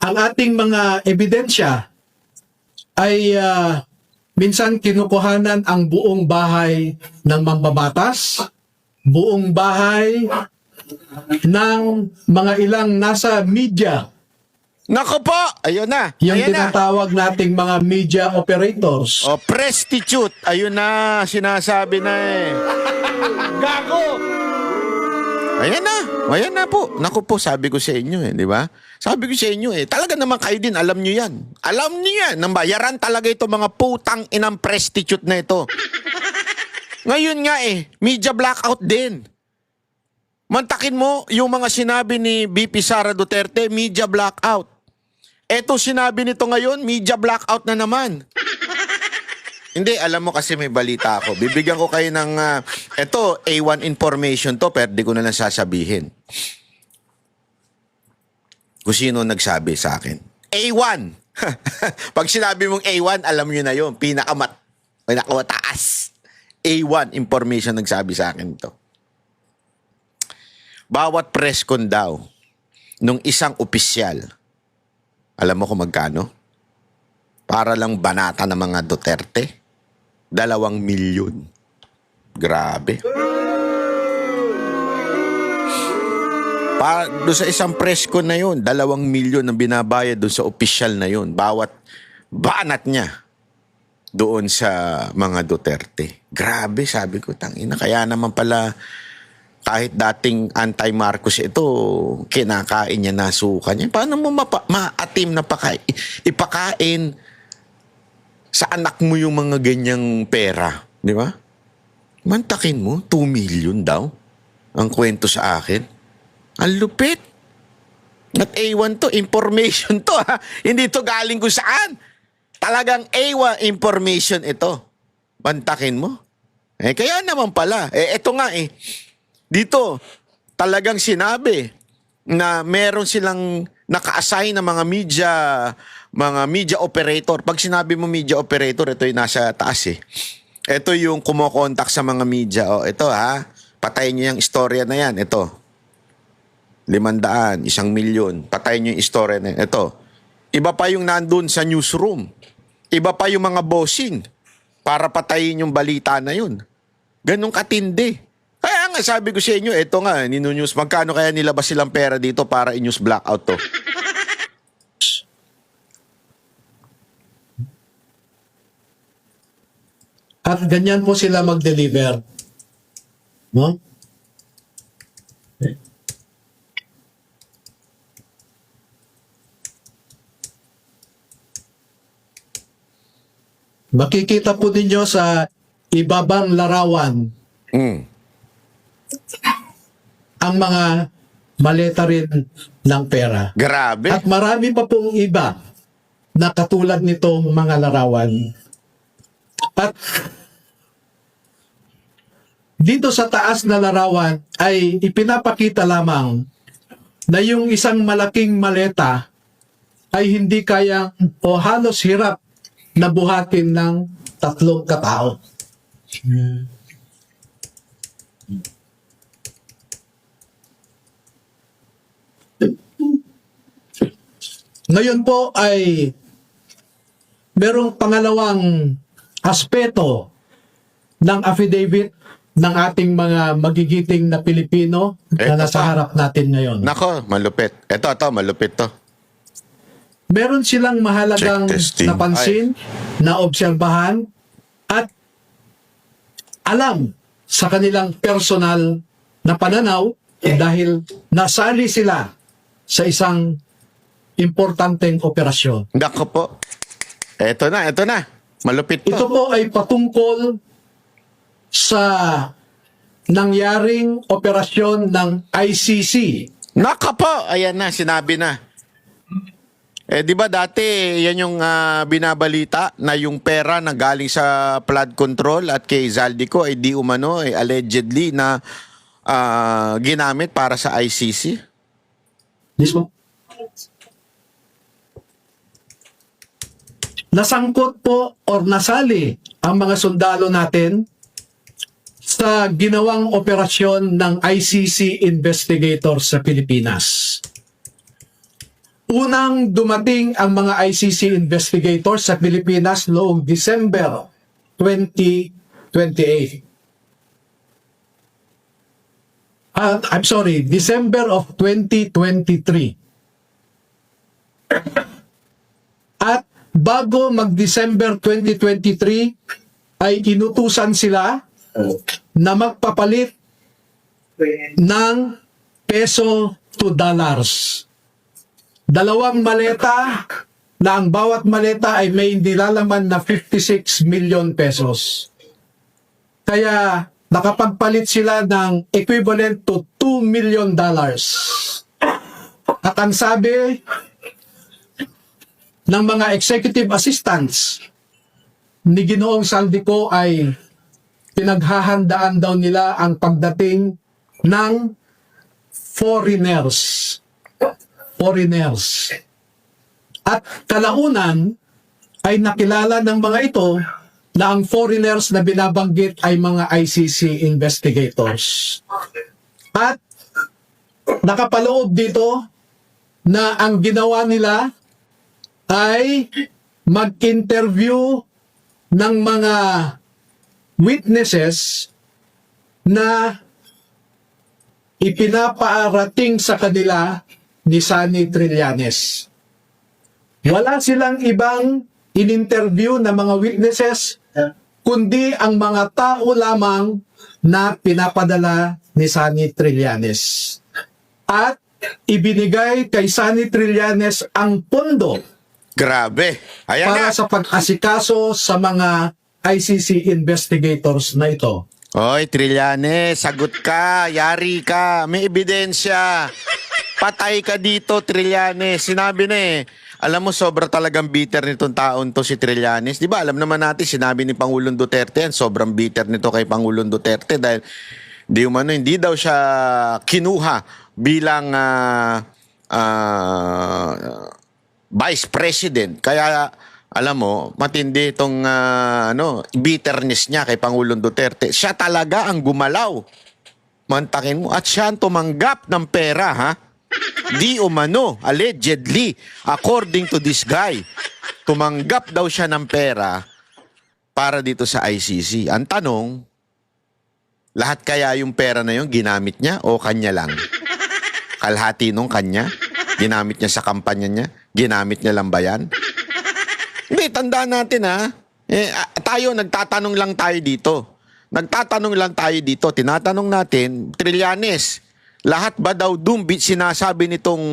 ang ating mga ebidensya ay minsan kinukuhanan ang buong bahay ng mambabatas, buong bahay ng mga ilang nasa media. Nako po, ayun na. Yung Ayan na. tinatawag nating mga media operators. O, prostitute. Ayun na, sinasabi na eh. Gago! Ayan na. Ayan na po. Naku po, sabi ko sa inyo eh, di ba? Sabi ko sa inyo eh, talaga naman kayo din, alam nyo yan. Alam nyo yan, nang bayaran talaga ito mga putang inang prostitute na ito. Ngayon nga eh, media blackout din. Mantakin mo yung mga sinabi ni VP Sara Duterte, media blackout. Eto sinabi nito ngayon, media blackout na naman. Hindi, alam mo kasi may balita ako. Bibigyan ko kayo ng, eto, A1 information to, pero di ko na lang sasabihin. Kung sino nagsabi sa akin. A1! Pag sinabi mong A1, alam nyo na yun. Pinakamataas. A1 information nagsabi sa akin to. Bawat press con daw, nung isang opisyal, alam mo kung magkano? Para lang banata ng mga Duterte. 2 milyon. Grabe. Doon sa isang press con na yun, 2 milyon ang binabayad doon sa opisyal na yun. Bawat banat niya doon sa mga Duterte. Grabe, sabi ko, tangina. Kaya naman pala, kahit dating anti-Marcos ito, kinakain niya, nasuka niya. Paano mo maatim na ipakain sa anak mo yung mga ganyang pera? Di ba? Mantakin mo, 2 million daw ang kwento sa akin. Ang lupit. At A1 to, information to ha. Hindi to galing kung saan. Talagang A1 information ito. Mantakin mo. Eh, kaya naman pala. Eh, ito nga eh. Dito, talagang sinabi na meron silang naka-assign na mga media operator. Pag sinabi mo media operator, ito yung nasa taas eh. Ito yung kumokontak sa mga media. O, ito ha, patayin nyo yung istorya na yan. Ito, 500, 1 milyon. Patayin nyo yung istorya na yan. Ito, iba pa yung nandun sa newsroom. Iba pa yung mga bossing para patayin yung balita na yun. Ganun katindi. Kaya nga sabi ko sa inyo, eto nga, ninews, magkano kaya nilabas silang pera dito para i-news blackout to? At ganyan po sila mag-deliver. No? Makikita po ninyo sa ibabang larawan ang mga maleta rin ng pera. Grabe. At marami pa pong iba na katulad nitong mga larawan. At dito sa taas na larawan ay ipinapakita lamang na yung isang malaking maleta ay hindi kayang o halos hirap na buhatin ng 3 katao. Ngayon po ay merong pangalawang aspeto ng affidavit ng ating mga magigiting na Pilipino na nasa harap natin ngayon. Nako, malupit. Ito, malupit to. Meron silang mahalagang napansin, naobserbahan, at alam sa kanilang personal na pananaw dahil nasali sila sa isang importanteng operasyon. Nako po. Ito na. Malupit to. Ito po ay patungkol sa nangyaring operasyon ng ICC. Nako po. Ayan na, sinabi na. Eh, di ba dati, yan yung binabalita na yung pera na galing sa flood control at kay Zaldico ay di umano, ay allegedly na ginamit para sa ICC? Mismo. Nasangkot po or nasali ang mga sundalo natin sa ginawang operasyon ng ICC investigators sa Pilipinas. Unang dumating ang mga ICC investigators sa Pilipinas noong December 2028. December of 2023. At bago mag-December 2023 ay inutusan sila na magpapalit ng peso to dollars. 2 maleta na ang bawat maleta ay may nilalaman na 56 million pesos. Kaya nakapagpalit sila ng equivalent to $2 million. At ang sabi ng mga executive assistants ni Ginoong Saldico ay pinaghahandaan daw nila ang pagdating ng foreigners. At kalaunan ay nakilala ng mga ito na ang foreigners na binabanggit ay mga ICC investigators. At nakapaloob dito na ang ginawa nila ay mag-interview ng mga witnesses na ipinapaarating sa kanila ni Sunny Trillanes. Wala silang ibang in-interview na mga witnesses, kundi ang mga tao lamang na pinapadala ni Sunny Trillanes. At ibinigay kay Sunny Trillanes ang pondo Grabe. Ayan para na. sa pag-asikaso sa mga ICC investigators na ito. Oy, Trillanes, sagot ka, yari ka, may ebidensya. Patay ka dito, Trillanes. Sinabi na eh. Alam mo, sobra talagang bitter nitong taon to si Trillanes. Di ba, alam naman natin, sinabi ni Pangulong Duterte yan, sobrang bitter nito kay Pangulong Duterte dahil hindi daw siya kinuha bilang Vice President. Kaya alam mo, matindi itong bitterness niya kay Pangulong Duterte. Siya talaga ang gumalaw. Mantakin mo. At siya ang tumanggap ng pera, ha? Di umano, allegedly, according to this guy, tumanggap daw siya ng pera para dito sa ICC. Ang tanong, lahat kaya yung pera na yun ginamit niya o kanya lang? Kalhati nung kanya? Ginamit niya sa kampanya niya? Ginamit niya lang ba yan? Hindi, tandaan natin ha. Tayo, nagtatanong lang tayo dito. Tinatanong natin, Trillanes, lahat ba daw doon sinasabi nitong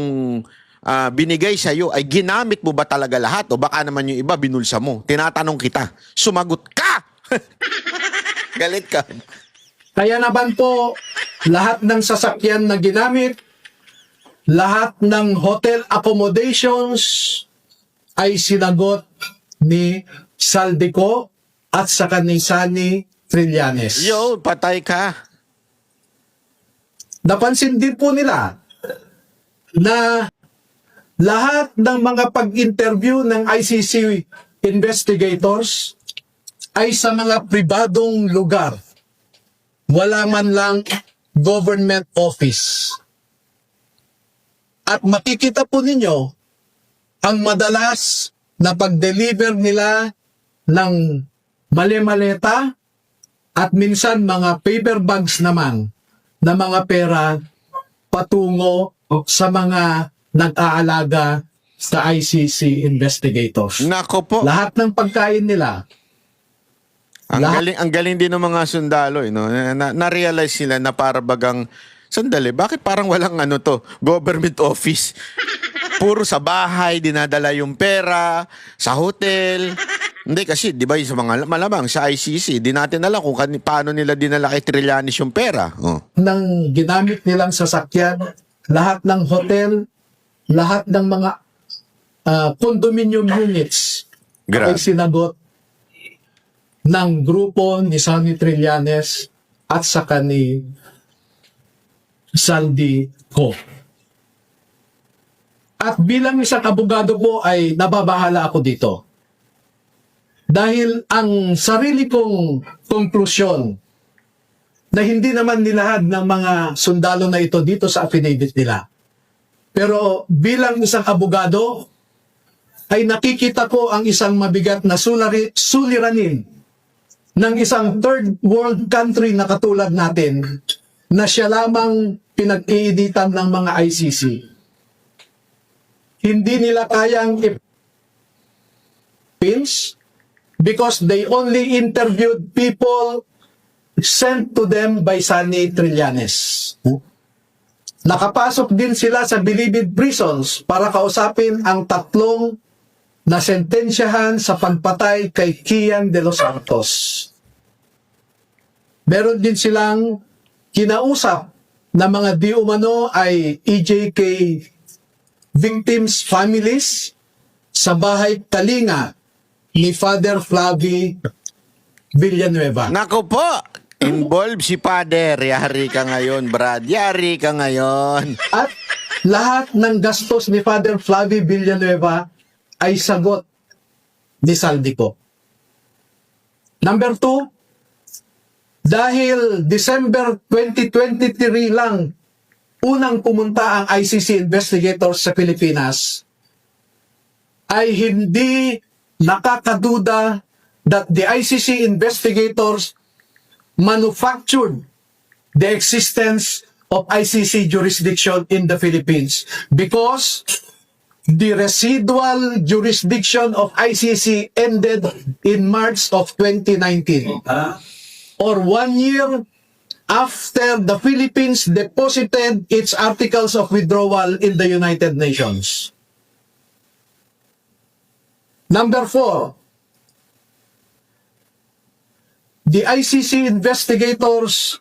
binigay sa'yo ay ginamit mo ba talaga lahat? O baka naman yung iba binulsa mo? Tinatanong kita. Sumagot ka! Galit ka. Kaya naman po, lahat ng sasakyan na ginamit, lahat ng hotel accommodations ay sinagot ni Saldico at saka ni Sunny Trillanes. Yo, patay ka. Napansin din po nila na lahat ng mga pag-interview ng ICC investigators ay sa mga pribadong lugar. Wala man lang government office. At makikita po ninyo ang madalas na pag-deliver nila ng mali-maleta at minsan mga paper bags naman na mga pera patungo sa mga nag-aalaga sa ICC investigators. Nako po. Lahat ng pagkain nila. Ang galing din ng mga sundalo, no? Na-realize sila na para bagang sandali, bakit parang walang government office? Puro sa bahay, dinadala yung pera, sa hotel. Hindi kasi, di ba, yung sa mga malamang sa ICC, di natin alam kung paano nila dinala kay Trillanes yung pera. Nang ginamit nilang sasakyan, lahat ng hotel, lahat ng mga condominium units ay sinagot ng grupo ni Sunny Trillanes at saka ni Saldico. At bilang isang abogado po ay nababahala ako dito. Dahil ang sarili kong konklusyon na hindi naman nilahad ng mga sundalo na ito dito sa affidavit nila. Pero bilang isang abogado, ay nakikita ko ang isang mabigat na suliranin ng isang third world country na katulad natin na siya lamang pinag-iinitan ng mga ICC. Hindi nila kayang pins because they only interviewed people sent to them by Sunny Trillanes. Nakapasok din sila sa Bilibid prisons para kausapin ang tatlong na sentensyahan sa pagpatay kay Kian de los Santos. Meron din silang kinausap na mga di umano ay EJK victims' families sa bahay Kalinga ni Father Flavie Villanueva. Nako po, involved si Father. Yari ka ngayon, Brad. Yari ka ngayon. At lahat ng gastos ni Father Flavie Villanueva ay sagot ni Saldico. Number 2, dahil December 2023 lang unang pumunta ang ICC investigators sa Pilipinas, ay hindi nakakaduda that the ICC investigators manufactured the existence of ICC jurisdiction in the Philippines because the residual jurisdiction of ICC ended in March of 2019, or 1 year after the Philippines deposited its articles of withdrawal in the United Nations. Number 4, the ICC investigators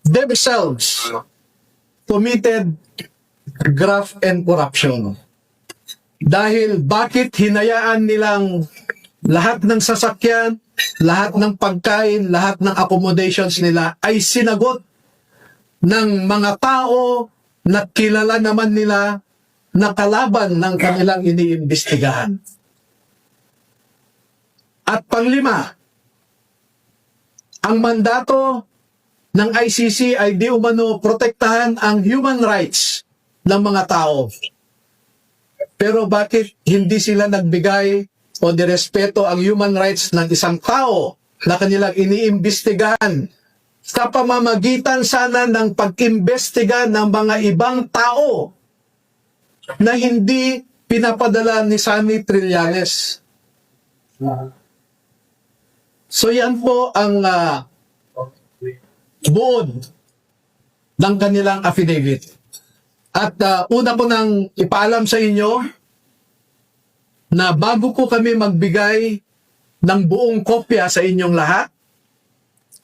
themselves committed graft and corruption. Dahil bakit hinayaan nilang lahat ng sasakyan, lahat ng pagkain, lahat ng accommodations nila ay sinagot ng mga tao na kilala naman nila na kalaban ng kanilang iniimbestigahan. At panglima, ang mandato ng ICC ay di umano protektahan ang human rights ng mga tao. Pero bakit hindi sila nagbigay o direspeto ang human rights ng isang tao na kanilang iniimbestigahan sa pamamagitan sana ng pag-imbestiga ng mga ibang tao na hindi pinapadala ni Sunny Trillanes? So yan po ang buod ng kanilang affidavit. At una ko nang ipaalam sa inyo na bago ko kami magbigay ng buong kopya sa inyong lahat,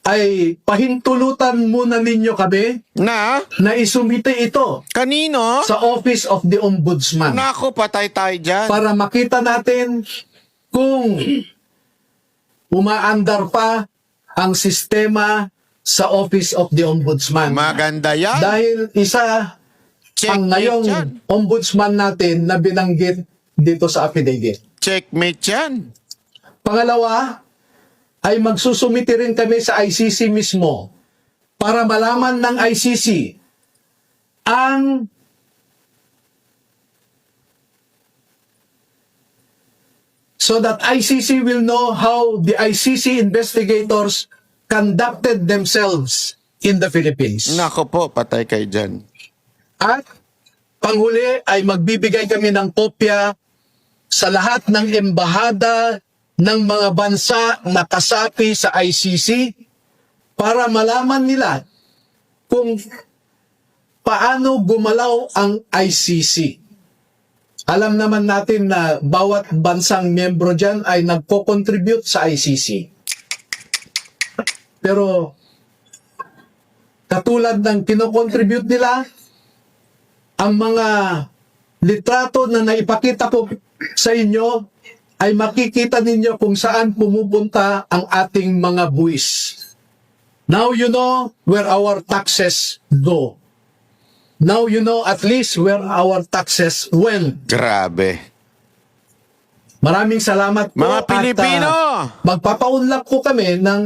ay pahintulutan muna ninyo kami Na? na isumite ito Kanino? sa Office of the Ombudsman Nako, patay tayo dyan. para makita natin kung umaandar pa ang sistema sa Office of the Ombudsman. Maganda yan. Dahil isa ang ngayong yan. ombudsman natin na binanggit dito sa affidavit. Checkmate yan. Pangalawa, ay magsusumiti rin kami sa ICC mismo para malaman ng ICC ang so that ICC will know how the ICC investigators conducted themselves in the Philippines. Nako po, patay kayo dyan. At panghuli ay magbibigay kami ng kopya sa lahat ng embahada ng mga bansa na kasapi sa ICC para malaman nila kung paano gumalaw ang ICC. Alam naman natin na bawat bansang miyembro dyan ay nagko-contribute sa ICC. Pero katulad ng kino-contribute nila, ang mga litrato na naipakita ko sa inyo ay makikita ninyo kung saan pumupunta ang ating mga buwis. Now you know where our taxes go. Now you know at least where our taxes went. Grabe. Maraming salamat po. Mga Pilipino! At magpapaunlak po kami ng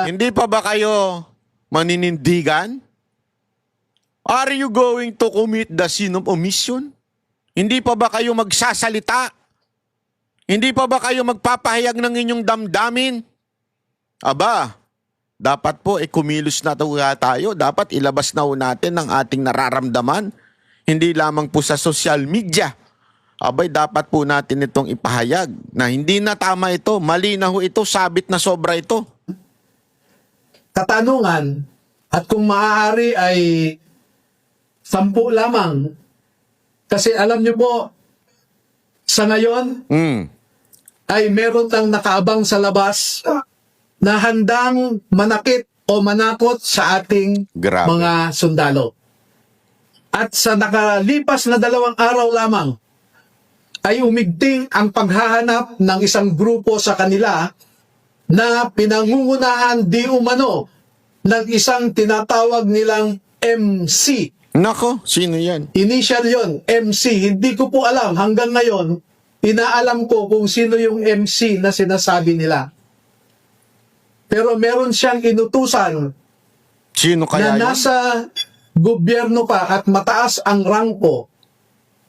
Hindi pa ba kayo maninindigan? Are you going to commit the sin of omission? Hindi pa ba kayo magsasalita? Hindi pa ba kayo magpapahayag ng inyong damdamin? Aba, dapat po kumilos na tayo. Dapat ilabas na ho natin ang ating nararamdaman. Hindi lamang po sa social media. Abay, dapat po natin itong ipahayag na hindi na tama ito. Mali na ho ito. Sabit na sobra ito. Katanungan, at kung maaari ay 10 lamang. Kasi alam niyo po, sa ngayon, ay meron nang nakaabang sa labas na handang manakit o manakot sa ating Grabe. mga sundalo. At sa nakalipas na 2 araw lamang, ay umigting ang paghahanap ng isang grupo sa kanila na pinangungunahan di umano ng isang tinatawag nilang MC. Nako, sino yan? Initial yon, MC. Hindi ko po alam hanggang ngayon, inaalam ko kung sino yung MC na sinasabi nila. Pero meron siyang inutusan Sino kaya na yun? nasa gobyerno pa at mataas ang rangko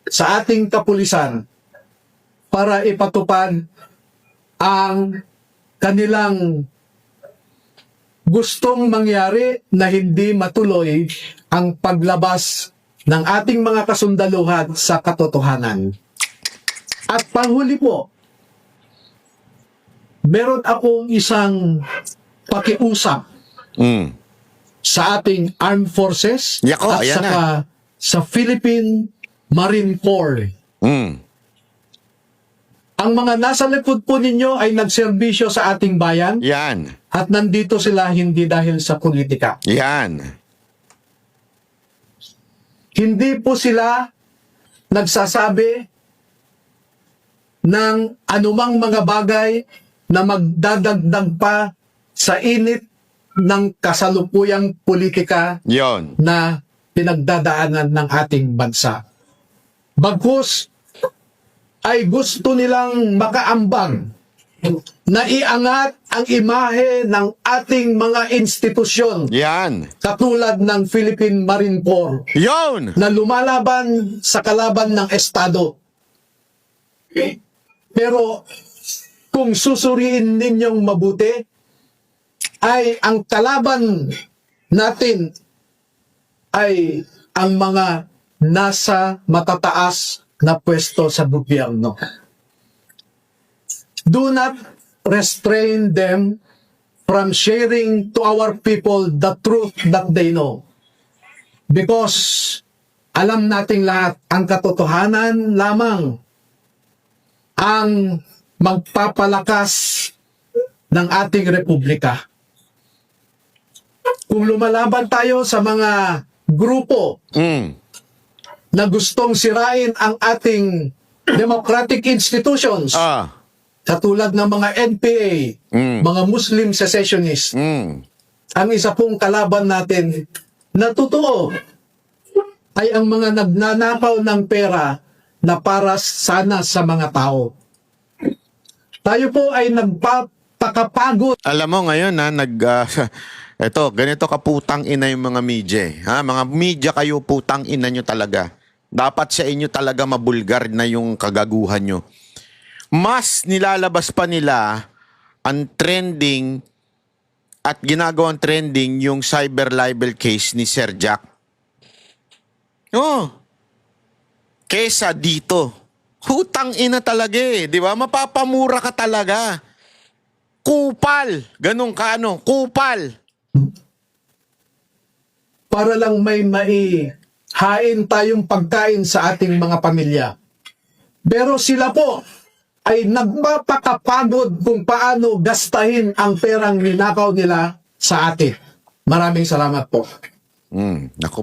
sa ating kapulisan para ipatupad ang kanilang gustong mangyari na hindi matuloy ang paglabas ng ating mga kasundaluhan sa katotohanan. At panghuli po, meron akong isang pakiusap sa ating armed forces Yako, at ayan saka sa Philippine Marine Corps. Ang mga nasa likod po ninyo ay nagserbisyo sa ating bayan Yan. at nandito sila hindi dahil sa politika. Yan. Hindi po sila nagsasabi ng anumang mga bagay na magdadagdag pa sa init ng kasalukuyang politika Yon. na pinagdadaanan ng ating bansa. Bagkus ay gusto nilang makaambang na iangat ang imahe ng ating mga institusyon Yan. katulad ng Philippine Marine Corps Yon. na lumalaban sa kalaban ng Estado. Pero kung susuriin ninyong mabuti, ay ang kalaban natin ay ang mga nasa matataas na pwesto sa gobyerno. Do not restrain them from sharing to our people the truth that they know. Because alam nating lahat, ang katotohanan lamang ang magpapalakas ng ating republika. Kung lumalaban tayo sa mga grupo na gustong sirain ang ating democratic institutions, katulad ng mga NPA, mga Muslim secessionists, ang isa pong kalaban natin na totoo ay ang mga nagnanakaw ng pera na para sana sa mga tao. Tayo po ay nagpapakapagod. Alam mo ngayon eto, ganito kaputang ina yung mga media. Mga media kayo, putang ina nyo talaga. Dapat sa inyo talaga mabulgar na yung kagaguhan nyo. Mas nilalabas pa nila ang trending at ginagawang trending yung cyber libel case ni Sir Jack. Kesa dito. Hutang ina talaga di ba? Mapapamura ka talaga. Kupal. Ganun ka kupal. Para lang may maihain tayong pagkain sa ating mga pamilya. Pero sila po ay nagpapakapagod kung paano gastahin ang perang ninakaw nila sa atin. Maraming salamat po. Naku